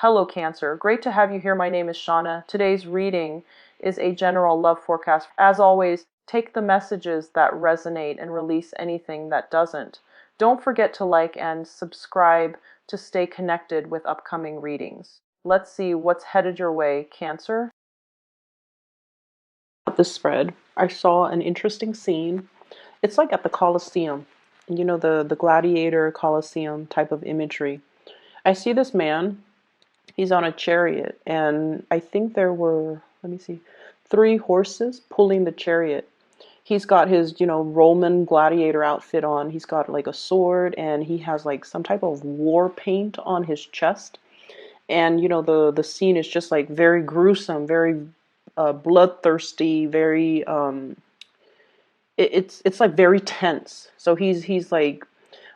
Hello Cancer, great to have you here. My name is Shauna. Today's reading is a general love forecast. As always, take the messages that resonate and release anything that doesn't. Don't forget to like and subscribe to stay connected with upcoming readings. Let's see what's headed your way, Cancer. The spread, I saw an interesting scene. It's like at the Colosseum, you know, the gladiator Colosseum type of imagery. I see this man. He's on a chariot, and I think there were, let me see, 3 horses pulling the chariot. He's got his, Roman gladiator outfit on. He's got like a sword, and he has like some type of war paint on his chest. And the scene is just like very gruesome, very bloodthirsty, very it's like very tense. So he's like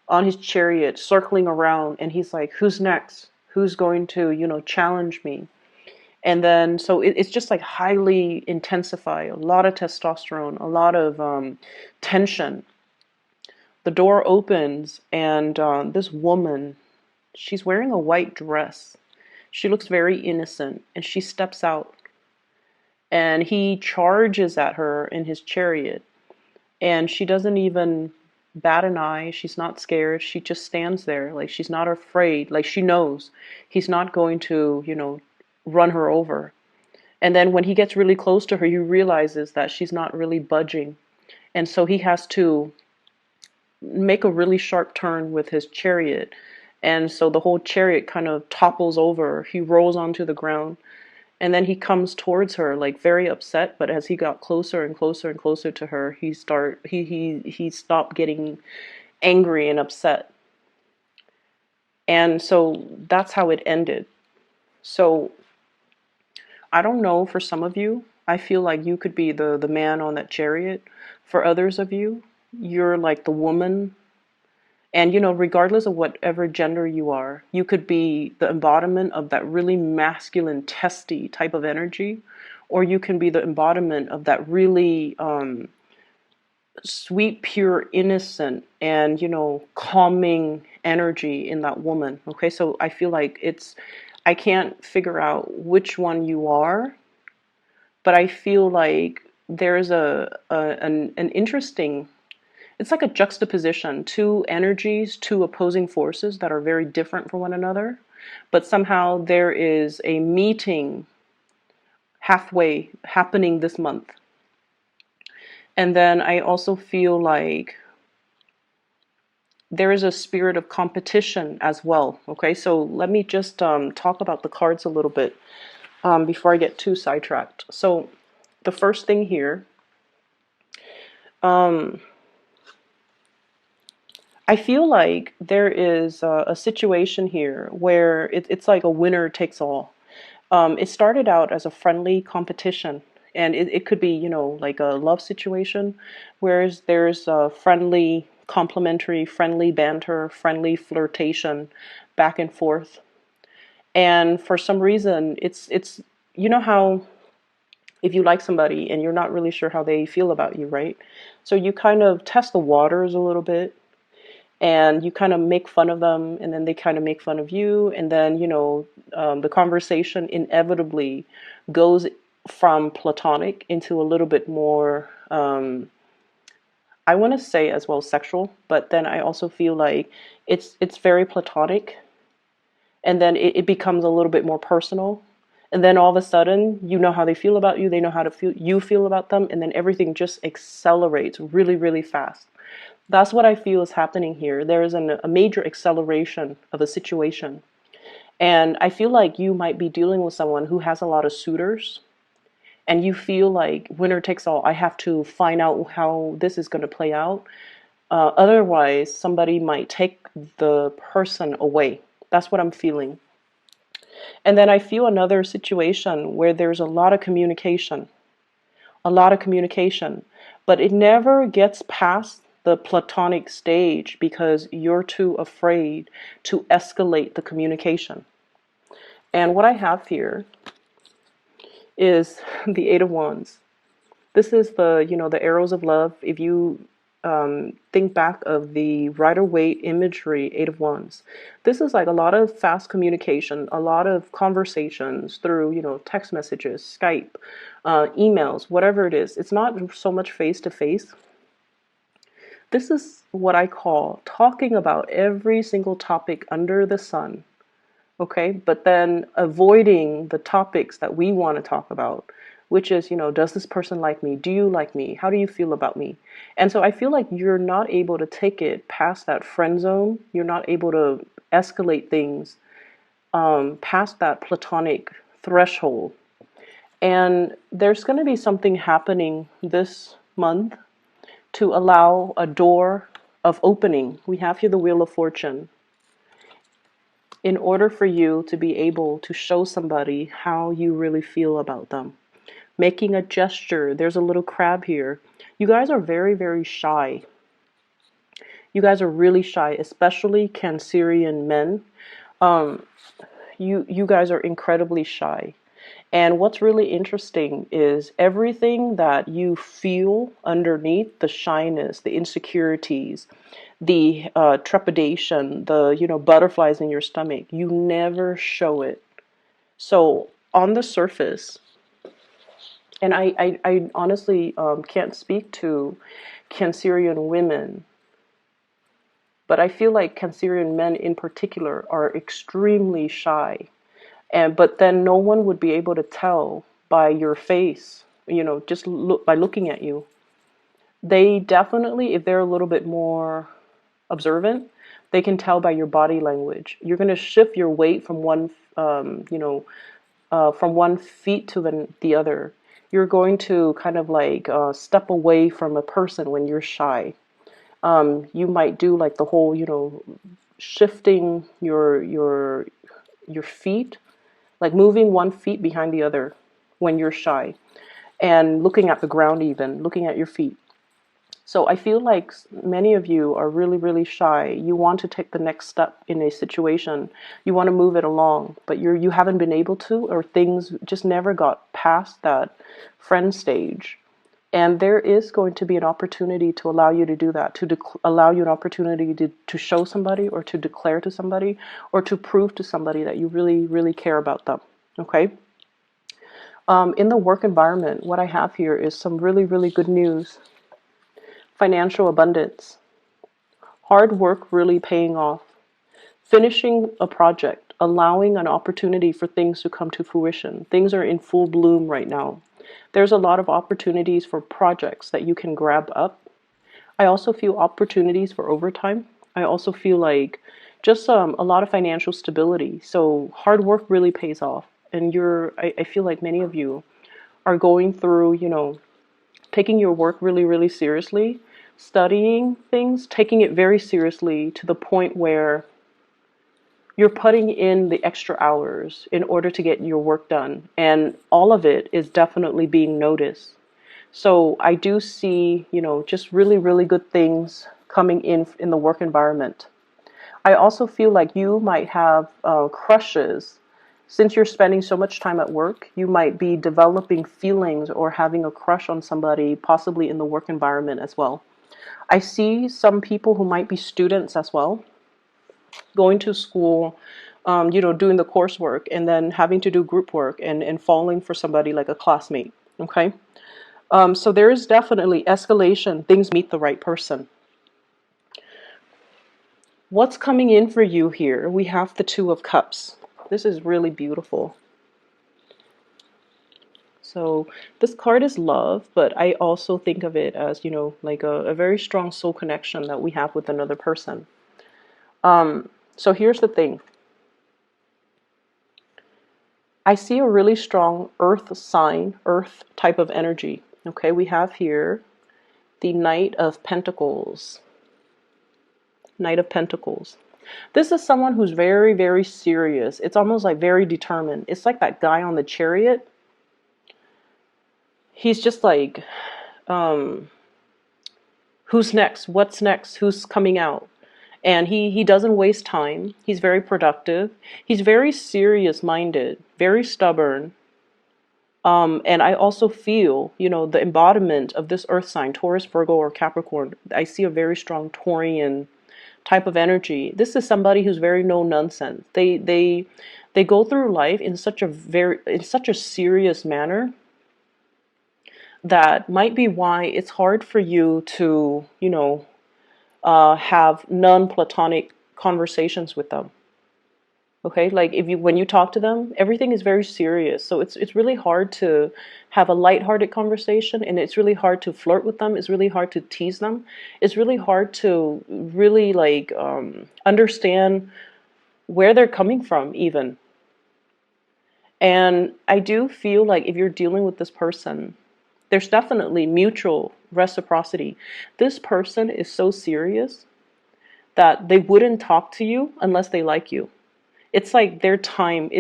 on his chariot circling around, and he's like, who's next? Who's going to challenge me? And then so it's just like highly intensified, a lot of testosterone, a lot of tension. The door opens, and this woman, she's wearing a white dress. She looks very innocent, and she steps out, and he charges at her in his chariot, and she doesn't even bat an eye. She's not scared. She just stands there, like she's not afraid. Like she knows he's not going to, run her over. And then when he gets really close to her, he realizes that she's not really budging. And so he has to make a really sharp turn with his chariot. And so the whole chariot kind of topples over. He rolls onto the ground. And then he comes towards her, like very upset. But as he got closer and closer and closer to her, he stopped getting angry and upset. And so that's how it ended. So I don't know, for some of you, I feel like you could be the man on that chariot. For others of you, you're like the woman. And, regardless of whatever gender you are, you could be the embodiment of that really masculine, testy type of energy, or you can be the embodiment of that really sweet, pure, innocent, and, calming energy in that woman. Okay, so I feel like I can't figure out which one you are, but I feel like there's an interesting, it's like a juxtaposition, 2 energies, 2 opposing forces that are very different from one another, but somehow there is a meeting halfway happening this month. And then I also feel like there is a spirit of competition as well. Okay, so let me just talk about the cards a little bit before I get too sidetracked. So the first thing here, I feel like there is a situation here where it's like a winner takes all. It started out as a friendly competition, and it could be, like a love situation, whereas there's a friendly, complimentary, friendly banter, friendly flirtation back and forth. And for some reason, it's how if you like somebody and you're not really sure how they feel about you, right? So you kind of test the waters a little bit, and you kind of make fun of them, and then they kind of make fun of you, and then the conversation inevitably goes from platonic into a little bit more I want to say as well sexual, but then I also feel like it's very platonic, and then it becomes a little bit more personal, and then all of a sudden you know how they feel about you, they know how to feel you feel about them, and then everything just accelerates really, really fast. That's what I feel is happening here. There is a major acceleration of a situation. And I feel like you might be dealing with someone who has a lot of suitors, and you feel like winner takes all. I have to find out how this is going to play out. Otherwise, somebody might take the person away. That's what I'm feeling. And then I feel another situation where there's a lot of communication, but it never gets past the platonic stage because you're too afraid to escalate the communication. And what I have here is the Eight of Wands. This is the arrows of love. If you think back of the Rider-Waite imagery, Eight of Wands. This is like a lot of fast communication, a lot of conversations through, text messages, Skype, emails, whatever it is. It's not so much face to face. This is what I call talking about every single topic under the sun. Okay, but then avoiding the topics that we want to talk about, which is, does this person like me? Do you like me? How do you feel about me? And so I feel like you're not able to take it past that friend zone. You're not able to escalate things past that platonic threshold. And there's going to be something happening this month to allow a door of opening. We have here the Wheel of Fortune. In order for you to be able to show somebody how you really feel about them. Making a gesture. There's a little crab here. You guys are very, very shy. You guys are really shy, especially Cancerian men. You guys are incredibly shy. And what's really interesting is everything that you feel underneath the shyness, the insecurities, the trepidation, the butterflies in your stomach, you never show it. So on the surface, and I honestly can't speak to Cancerian women, but I feel like Cancerian men in particular are extremely shy. But then no one would be able to tell by your face, just by looking at you. They definitely, if they're a little bit more observant, they can tell by your body language. You're going to shift your weight from from one feet to the other. You're going to kind of like step away from a person when you're shy. You might do like the whole, shifting your feet, like moving one feet behind the other when you're shy, and looking at the ground, even looking at your feet. So I feel like many of you are really, really shy. You want to take the next step in a situation. You want to move it along, but you haven't been able to, or things just never got past that friend stage. And there is going to be an opportunity to allow you to do that, to allow you an opportunity to show somebody, or to declare to somebody, or to prove to somebody that you really, really care about them. Okay? In the work environment, what I have here is some really, really good news. Financial abundance. Hard work really paying off. Finishing a project, allowing an opportunity for things to come to fruition. Things are in full bloom right now. There's a lot of opportunities for projects that you can grab up. I also feel opportunities for overtime. I also feel like just a lot of financial stability. So hard work really pays off. And I feel like many of you are going through, taking your work really, really seriously, studying things, taking it very seriously to the point where you're putting in the extra hours in order to get your work done. And all of it is definitely being noticed. So I do see, just really, really good things coming in the work environment. I also feel like you might have crushes. Since you're spending so much time at work, you might be developing feelings or having a crush on somebody, possibly in the work environment as well. I see some people who might be students as well, going to school, doing the coursework, and then having to do group work and falling for somebody like a classmate. Okay? So there is definitely escalation. Things meet the right person. What's coming in for you here? We have the Two of Cups. This is really beautiful. So this card is love, but I also think of it as, like a very strong soul connection that we have with another person. So here's the thing. I see a really strong earth sign, earth type of energy. Okay, we have here the Knight of Pentacles. Knight of Pentacles. This is someone who's very, very serious. It's almost like very determined. It's like that guy on the chariot. He's just like, who's next? What's next? Who's coming out? And he doesn't waste time. He's very productive. He's very serious-minded, very stubborn. And I also feel, the embodiment of this earth sign, Taurus, Virgo, or Capricorn. I see a very strong Taurian type of energy. This is somebody who's very no nonsense. They go through life in such a serious manner that might be why it's hard for you to, have non-platonic conversations with them. Okay, like when you talk to them, everything is very serious. So it's really hard to have a lighthearted conversation, and it's really hard to flirt with them. It's really hard to tease them. It's really hard to really like understand where they're coming from even. And I do feel like if you're dealing with this person, there's definitely mutual reciprocity. This person is so serious that they wouldn't talk to you unless they like you. It's like their time.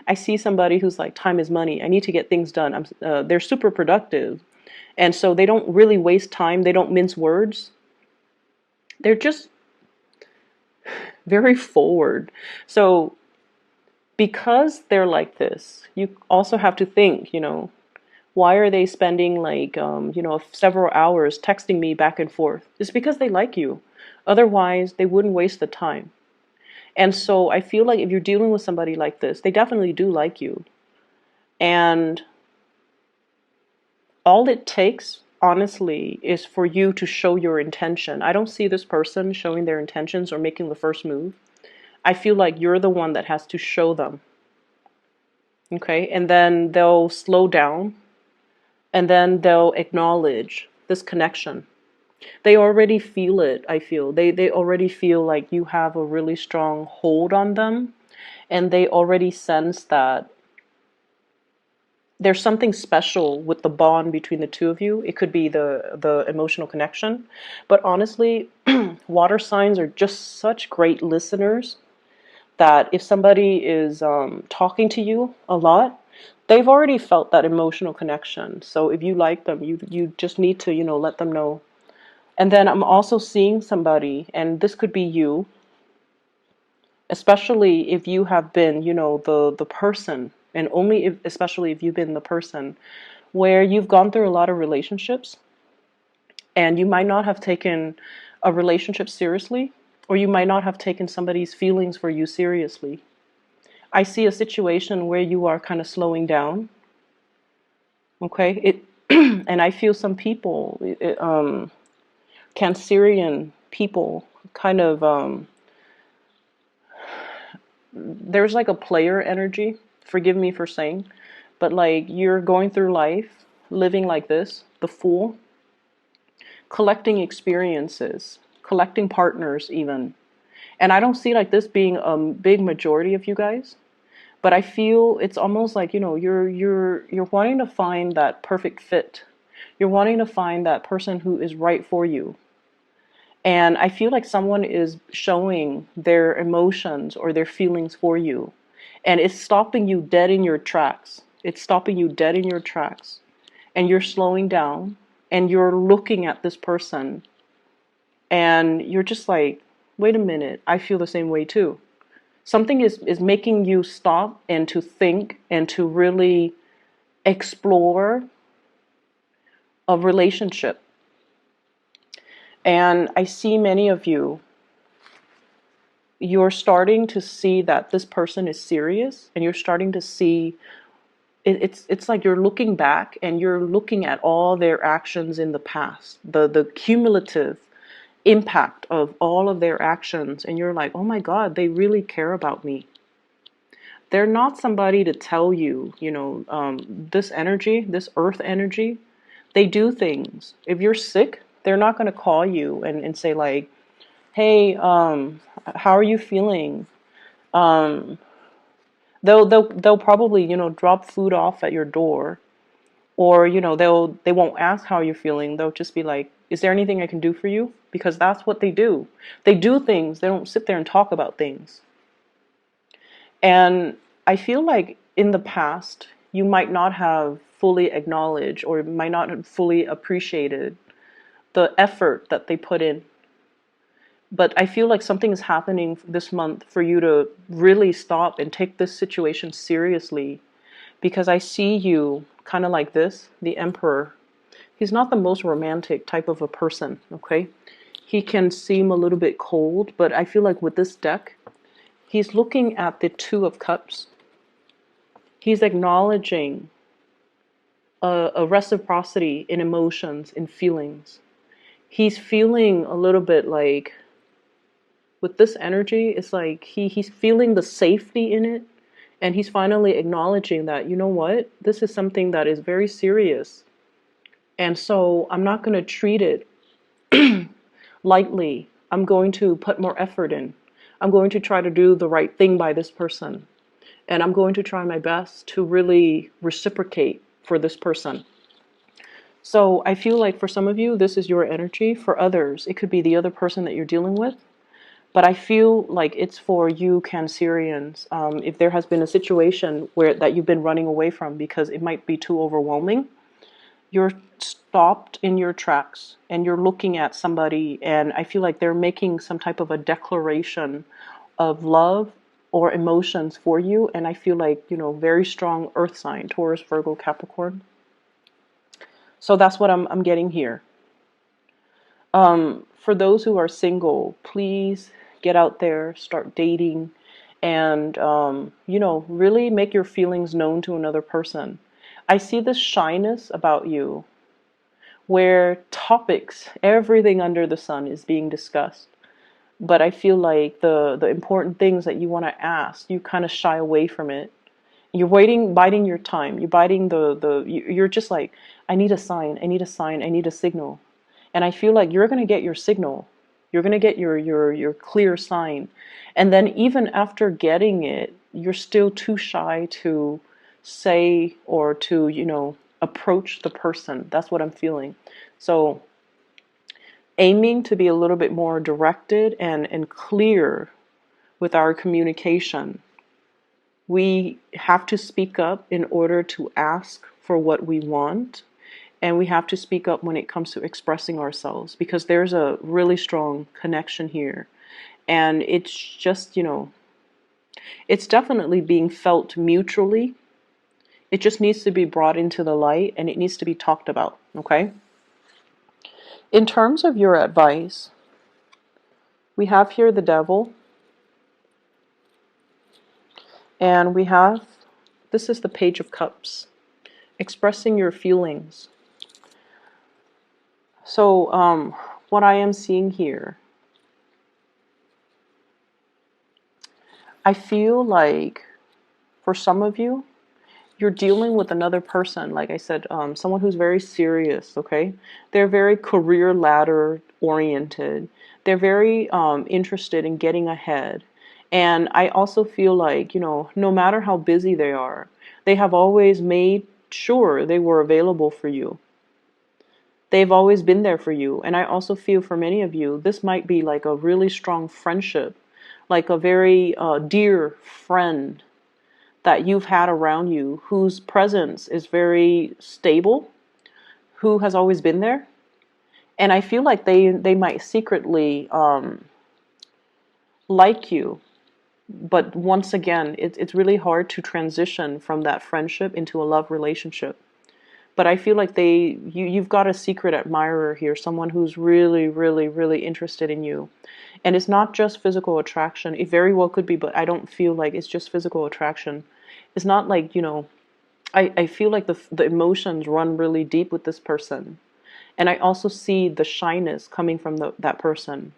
I see somebody who's like, time is money. I need to get things done. They're super productive. And so they don't really waste time. They don't mince words. They're just very forward. So because they're like this, you also have to think, why are they spending like, several hours texting me back and forth? It's because they like you. Otherwise, they wouldn't waste the time. And so I feel like if you're dealing with somebody like this, they definitely do like you. And all it takes, honestly, is for you to show your intention. I don't see this person showing their intentions or making the first move. I feel like you're the one that has to show them. Okay? And then they'll slow down. And then they'll acknowledge this connection. They already feel it, I feel. They already feel like you have a really strong hold on them. And they already sense that there's something special with the bond between the two of you. It could be the emotional connection. But honestly, water signs are just such great listeners that if somebody is talking to you a lot, they've already felt that emotional connection. So if you like them, you just need to, let them know. And then I'm also seeing somebody, and this could be you, especially if you have been, the person, and especially if you've been the person where you've gone through a lot of relationships, and you might not have taken a relationship seriously, or you might not have taken somebody's feelings for you seriously. I see a situation where you are kind of slowing down. Okay, and I feel some people, Cancerian people, kind of there's like a player energy. Forgive me for saying, but like you're going through life, living like this, the fool, collecting experiences, collecting partners even. And I don't see like this being a big majority of you guys. But I feel it's almost like, you're wanting to find that perfect fit. You're wanting to find that person who is right for you. And I feel like someone is showing their emotions or their feelings for you. And it's stopping you dead in your tracks. It's stopping you dead in your tracks. And you're slowing down and you're looking at this person. And you're just like, wait a minute, I feel the same way too. Something is making you stop and to think and to really explore a relationship. And I see many of you, you're starting to see that this person is serious, and you're starting to see it's like you're looking back and you're looking at all their actions in the past, the cumulative impact of all of their actions, and you're like, oh my God, they really care about me. They're not somebody to tell you, this energy, this earth energy, they do things. If you're sick, they're not going to call you and say like, hey, how are you feeling? Um, they'll probably, drop food off at your door, or, they won't ask how you're feeling. They'll just be like, is there anything I can do for you? Because that's what they do. They do things. They don't sit there and talk about things. And I feel like in the past, you might not have fully acknowledged or might not have fully appreciated the effort that they put in. But I feel like something is happening this month for you to really stop and take this situation seriously. because I see you kind of like this, the Emperor. He's not the most romantic type of a person, okay? He can seem a little bit cold, but I feel like with this deck, he's looking at the Two of Cups. He's acknowledging a reciprocity in emotions, in feelings. He's feeling a little bit like, with this energy, it's like he's feeling the safety in it, and he's finally acknowledging that, you know what, this is something that is very serious. And so I'm not going to treat it lightly. I'm going to put more effort in. I'm going to try to do the right thing by this person. And I'm going to try my best to really reciprocate for this person. So I feel like for some of you, this is your energy. For others, it could be the other person that you're dealing with. But I feel like it's for you Cancerians. If there has been a situation that you've been running away from because it might be too overwhelming, you're stopped in your tracks and you're looking at somebody, and I feel like they're making some type of a declaration of love or emotions for you. And I feel like, very strong earth sign, Taurus, Virgo, Capricorn. So that's what I'm getting here. For those who are single, please get out there, start dating, and, really make your feelings known to another person. I see this shyness about you where topics, everything under the sun is being discussed. But I feel like the important things that you want to ask, you kind of shy away from it. You're waiting, biding your time. You're biding you're just like, I need a sign, I need a sign, I need a signal. And I feel like you're going to get your signal. You're going to get your clear sign. And then even after getting it, you're still too shy to say or to, approach the person. That's what I'm feeling. So aiming to be a little bit more directed and clear with our communication. We have to speak up in order to ask for what we want. And we have to speak up when it comes to expressing ourselves, because there's a really strong connection here. And it's just, it's definitely being felt mutually. It just needs to be brought into the light, and it needs to be talked about, okay? In terms of your advice, we have here the Devil. And we have, this is the Page of Cups, expressing your feelings. So what I am seeing here, I feel like for some of you, you're dealing with another person, like I said, someone who's very serious, okay? They're very career ladder oriented. They're very interested in getting ahead. And I also feel like, no matter how busy they are, they have always made sure they were available for you. They've always been there for you. And I also feel for many of you, this might be like a really strong friendship, like a very dear friend that you've had around you, whose presence is very stable, who has always been there. And I feel like they might secretly like you. But once again, it's really hard to transition from that friendship into a love relationship. But I feel like you've got a secret admirer here, someone who's really, really, really interested in you. And it's not just physical attraction. It very well could be, but I don't feel like it's just physical attraction. It's not like, I feel like the emotions run really deep with this person. And I also see the shyness coming from that person.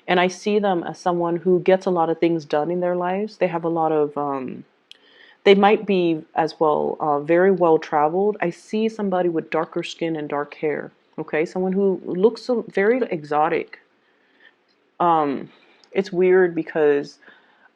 And I see them as someone who gets a lot of things done in their lives. They have a lot of, they might be as well very well traveled. I see somebody with darker skin and dark hair. Okay, someone who looks very exotic. It's weird because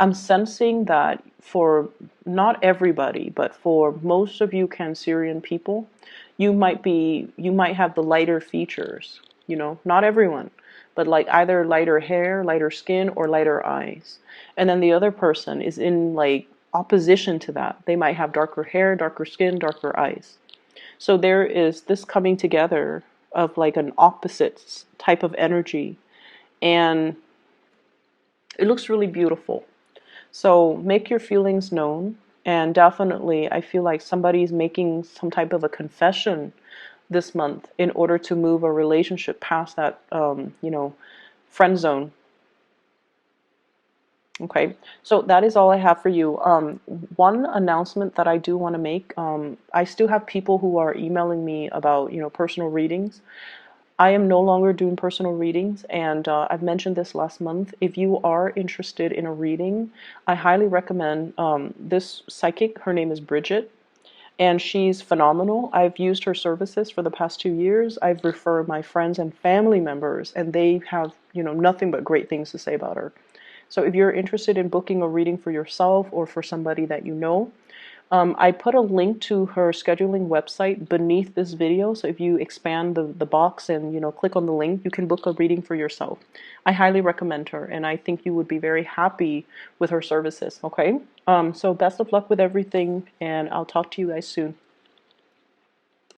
I'm sensing that for not everybody, but for most of you Cancerian people, you might have the lighter features, not everyone, but like either lighter hair, lighter skin, or lighter eyes. And then the other person is in like opposition to that. They might have darker hair, darker skin, darker eyes. So there is this coming together of like an opposite type of energy, and it looks really beautiful. So make your feelings known. And definitely, I feel like somebody's making some type of a confession this month in order to move a relationship past that, friend zone. Okay, so that is all I have for you. One announcement that I do want to make, I still have people who are emailing me about, personal readings. I am no longer doing personal readings, and I've mentioned this last month. If you are interested in a reading, I highly recommend this psychic. Her name is Bridget, and she's phenomenal. I've used her services for the past 2 years. I've referred my friends and family members, and they have, nothing but great things to say about her. So if you're interested in booking a reading for yourself or for somebody that you know, I put a link to her scheduling website beneath this video. So if you expand the box and click on the link, you can book a reading for yourself. I highly recommend her, and I think you would be very happy with her services. Okay, so best of luck with everything, and I'll talk to you guys soon.